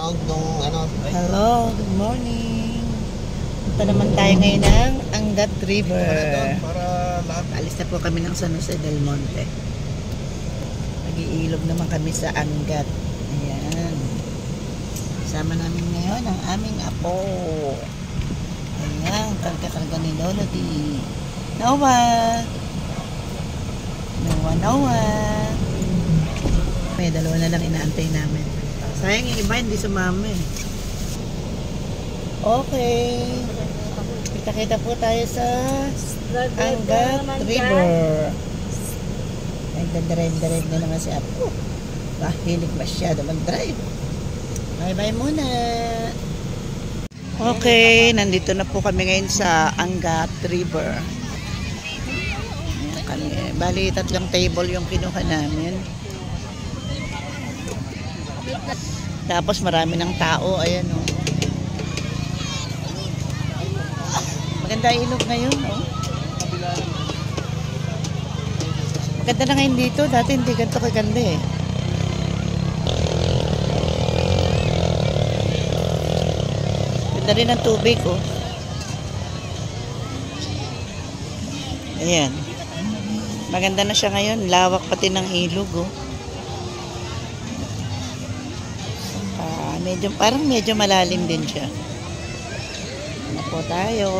sound nung ano. Hello, good morning. Ito naman tayo ngayon ng Angat River. Para lahat. Alis na po kami ng San Jose del Monte. Nag-iilog naman kami sa Angat. Ayan. Kasama namin ngayon ang aming apo. Ayan, karga-karga ni Lolo di Noah. Noah. May dalawa na lang inaantay namin. Sayang yung iba hindi sumama eh. Okay. Kita-kita po tayo sa Angat River. Nagdadrive na naman si Apo. Mahilig masyado mag-drive. Bye-bye muna. Okay, nandito na po kami ngayon sa Angat River. Ayan kami. Bali, 3 table yung kinuha namin. Tapos marami ng tao. Ayan o. Maganda ilog ngayon o. Maganda na ngayon dito. Dati hindi ganito kaganda eh. Ganda rin ang tubig o. Ayan. Maganda na siya ngayon. Lawak pati ng ilog o. Parang medyo malalim din siya. Ano po tayo?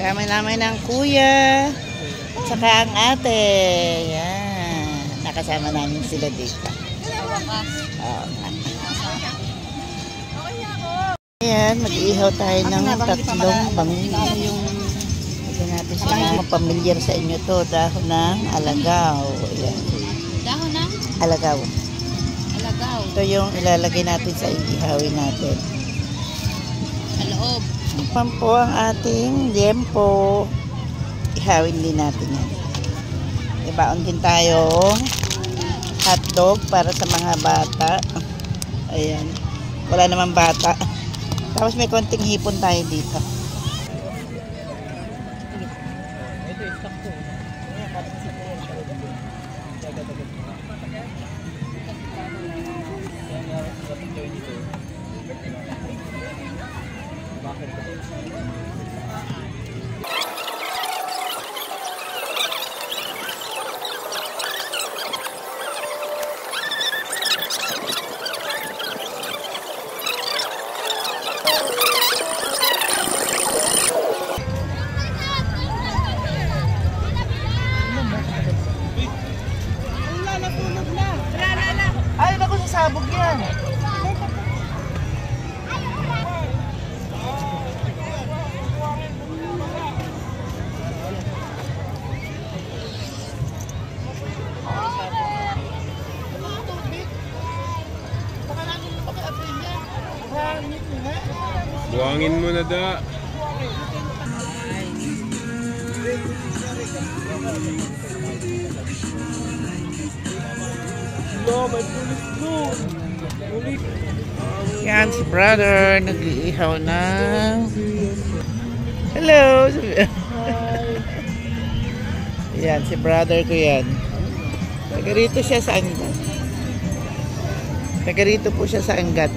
Kasama namin ng kuya at saka ang ate. Yan. Nakasama namin sila dito. Oo. Ayan, mag-iihaw tayo ng 3 bangin. Ito natin sa mga pamilyar sa inyo to. Dahon ng alagaw. Ayan. Dahon ng? Alagaw. Alagaw. Ito yung ilalagay natin sa ihawin natin. Sa loob. Pan po ang ating liempo. Ihawin din natin yan. Ibaon din tayong hotdog para sa mga bata. Ayan. Wala naman bata. Tapos may konting hipon tayo dito. Ay, naku, sasabog yan. Buhangin mo na da. Yan si brother, nag-iihaw na. Hello! Yan, si brother ko yan. Taga-rito siya sa Angat. Taga-rito po siya sa Angat.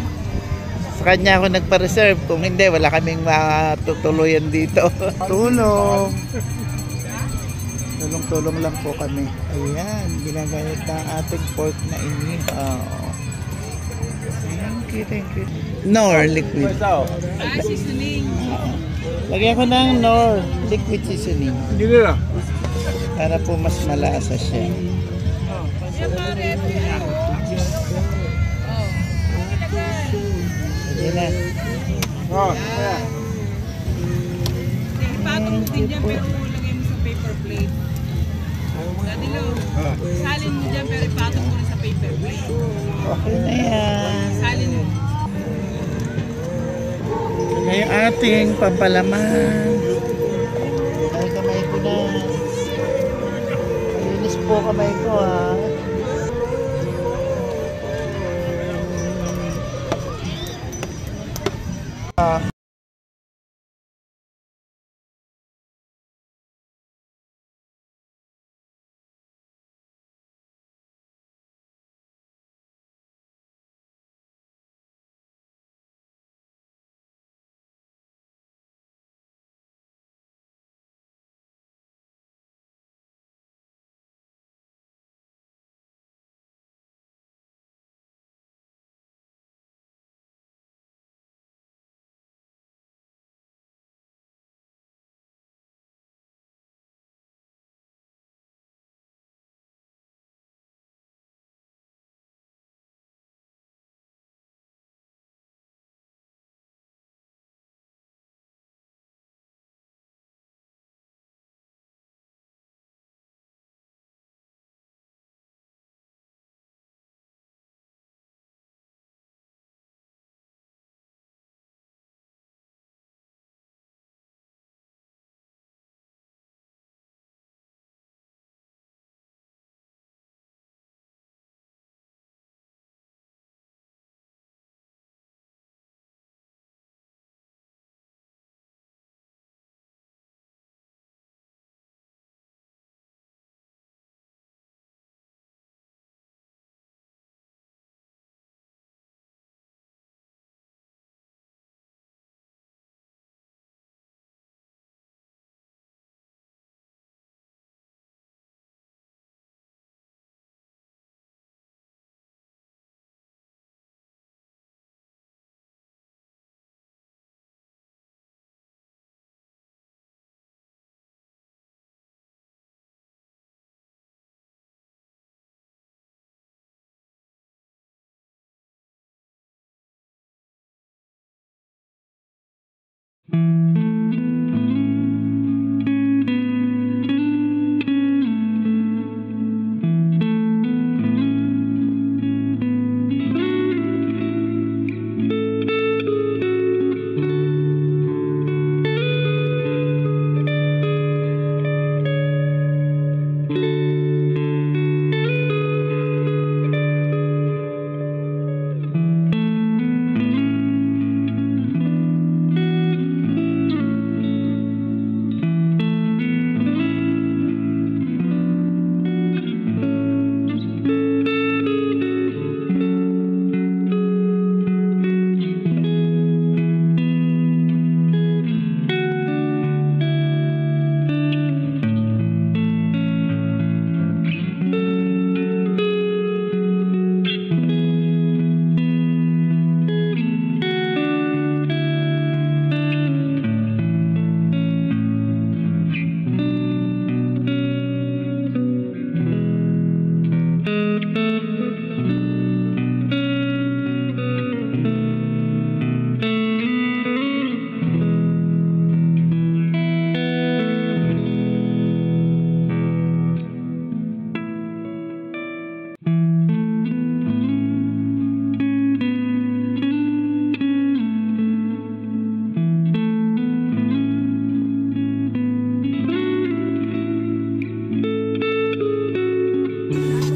Sa kanya ako nagpa-reserve. Kung hindi, wala kaming matutuluyan dito. Tulong! Tulong-tulong lang po kami. Ayan, ginagamit na ating pork na inihaw. Thank you. Nor liquid. Seasoning. Lagyan ko ng Nor liquid seasoning. Hindi na. Para po mas malasa siya. Hindi na. Ipatong din dyan pero lagay mo sa paper plate. Ganilo. Salin mo dyan pero ipatong mo rin sa paper plate. Okay na yan. Salin mo. Ngayon ating pampalaman. dugo kamay ko, ha.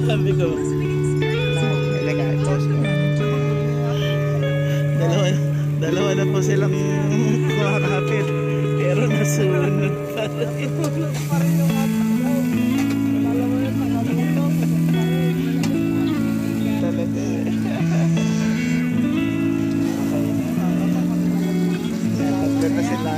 Sabi ko, ilagay, post ko. Dalawa na po silang kumakapit. Pero nasunod pa rin. Talaga. Tatlo na sila.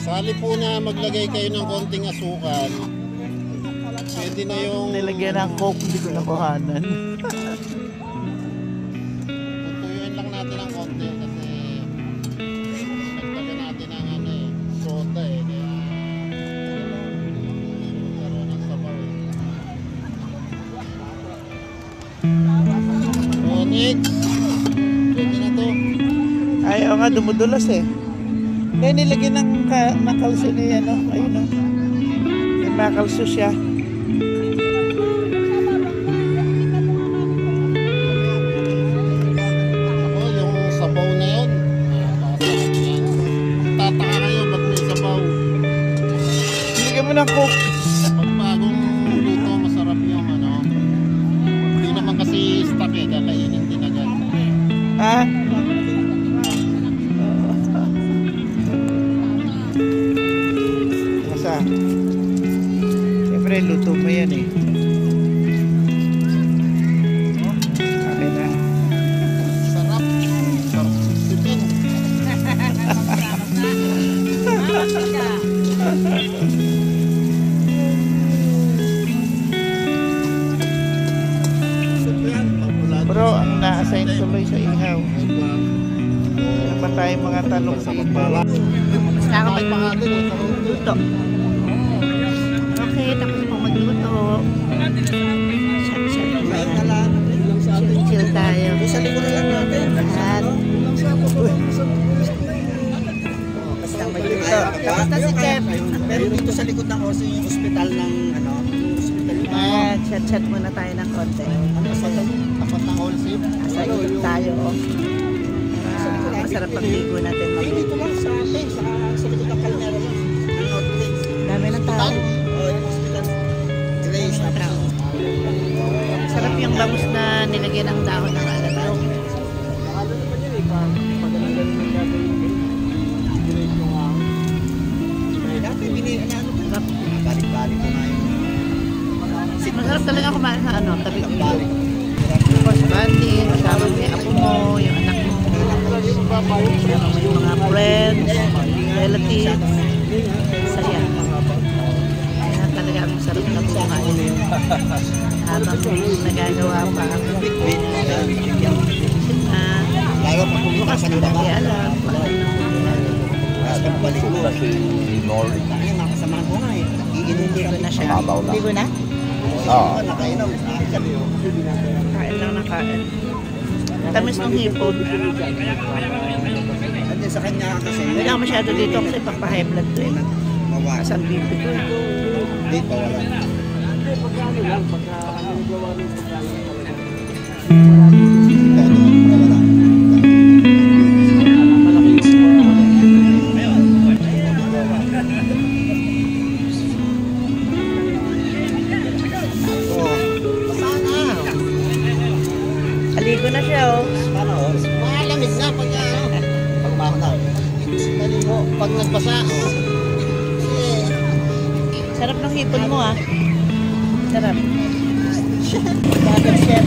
Sali po na maglagay kayo ng konting asukal. Pwede na yung nilagyan ng coke, hindi ko nakuhanan. tutuyuin lang natin ng konti kasi nagtaga natin ng ano eh, soda eh. Kaya karoon ng sabaw eh. So next, pwede na to. Ayaw nga baka dumudulas eh. Kaya nilagyan ng kalso na yan, oh. Ayun, oh. May makalso siya. Ako, yung sabaw na yun. Napakasarap yan. Tataka kayo, ba't may sabaw? Nilagyan mo ng coke. Pag bagong luto, masarap yung ano. Hindi naman kasi stock eh, kakainin din agad. Ah? Masa? Siyempre, luto mo yan eh. Okay na. Sarap. Sarap sipin. Bro, ang na-assign tuloy sa ihaw. Ano ba tayong mga talong dito? Nakakapay pa nga din. Luto. Okay, tapos po magluto. Chill tayo. Sa likod na lang natin. At basta magluto. Kamusta si Chef? Pero dito sa likod ng Oso yung ospital ng ano, hospital ng At chat-chat muna tayo ng konti. Ano sa tapat ng all safe? Nasa ikot tayo. Masarap ang ligo natin. dito lang sa atin, sa likod ng Palmera lang. Ang North Place. Dami ng tao. Yung hospital. Grace. Sarap yung bangus na nilagyan ng dahon ng alabang. Dati binili na ano. Sarap. Balik-balik ko na yun. Masarap talaga kumain sa ano, tabi ng Balik. Tapos bandi, kasama mo yung apo mo, yung anak mo, kasama mo yung mga friends, relatives. Saya. Kaya talaga ang sarap na kumain. Habang nagagawa pa ang Lalo pa kung bukas bukas na ng baba. hindi alam. Tapos pagbalik mo. Ay, makasamahan ko nga eh. Hindi ko na siya. Hindi ko na? Oo. Nakainom. Kain lang na kain. Tamis ng hipon. At sa kanya kasi. Hindi lang masyado dito kasi pagpa-high blood to eh. Mawas. As ang BP ko eh. Dito wala. Aligo na siya oh. Paano? Malamig na pag Pagmamana. pag nagbasa. Sarap ng hipon mo ah. Sarap. Bakit chef?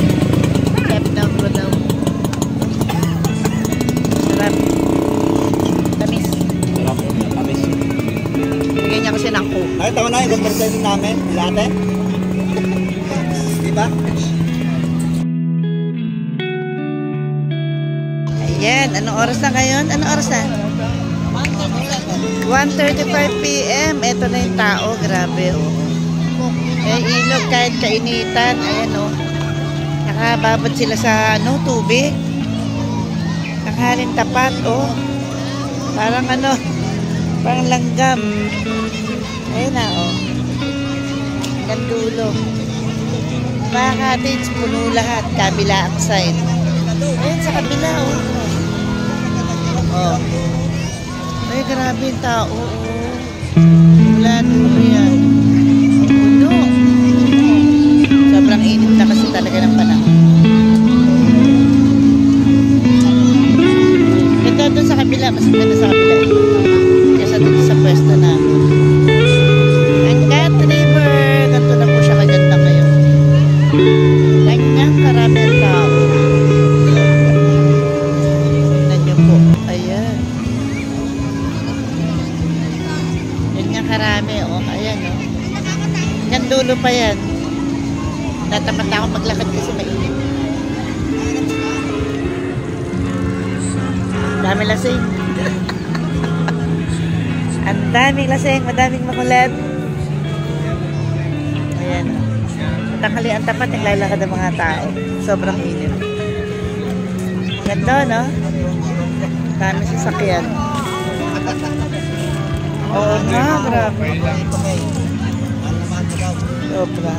Chef daw ko daw. Sarap. Tamis. Bigyan niya kasi ng coke. Nakita mo na yung conversation namin, latte. Diba? Ayan, anong oras na ngayon? Anong oras na? 1:35 PM. Ito na yung tao, grabe oh. Eh, ilog kahit kainitan, ayan oh. Nakababad sila sa ano, tubig. Nakahalin tapat oh. Parang ano, parang langgam. Ayun na oh. Hanggang dulo. Mga cottage, puno lahat. Kabila ang side. Ayun sa kabila oh. Oh. Ay, grabe yung tao. Oh. Wala dulo yan. Puno. Sobrang init na kasi talaga ng panahon. Ito doon sa kabila. Mas maganda sa kabila. Kesa doon sa pwesto na. Ang Cat River. Ganito na po siya kaganda ngayon. Ganyang karami ang tao. Tignan niyo po. Ayan. Ganyang karami. Oh, ayan oh. Hanggang dulo pa yan. Natapat na ako maglakad kasi mainit. Dami lasing. Ang daming lasing, madaming makulat. Ayan. Tanghali ang tapat, naglalakad ang mga tao. Sobrang init. Ganda, no? Dami sasakyan. Oo nga, grabe. Sobra.